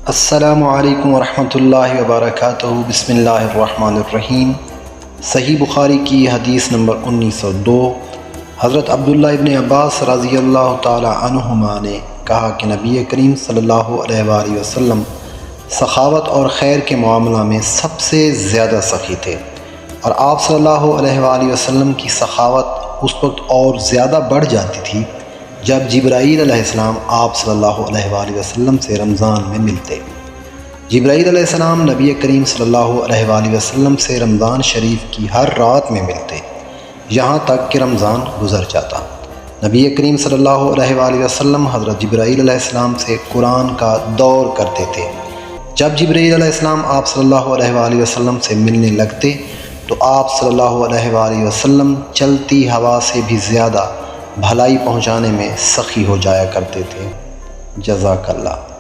السلام علیکم ورحمۃ اللہ وبرکاتہ۔ بسم اللہ الرحمن الرحیم۔ صحیح بخاری کی حدیث نمبر 1902۔ حضرت عبداللہ ابن عباس رضی اللہ تعالی عنہما نے کہا کہ نبی کریم صلی اللہ علیہ وآلہ وسلم سخاوت اور خیر کے معاملہ میں سب سے زیادہ سخی تھے، اور آپ صلی اللہ علیہ وآلہ وسلم کی سخاوت اس وقت اور زیادہ بڑھ جاتی تھی جب جبرائیل علیہ السلام آپ صلی اللہ علیہ وآلہ وسلم سے رمضان میں ملتے۔ جبرائیل علیہ السلام نبی کریم صلی اللہ علیہ وآلہ وسلم سے رمضان شریف کی ہر رات میں ملتے، یہاں تک کہ رمضان گزر جاتا۔ نبی کریم صلی اللہ علیہ وآلہ وسلم حضرت جبرائیل علیہ السلام سے قرآن کا دور کرتے تھے۔ جب جبرائیل علیہ السلام آپ صلی اللہ علیہ وآلہ وسلم سے ملنے لگتے تو آپ صلی اللہ علیہ وآلہ وسلم چلتی ہوا سے بھی زیادہ بھلائی پہنچانے میں سخی ہو جایا کرتے تھے۔ جزاک اللہ۔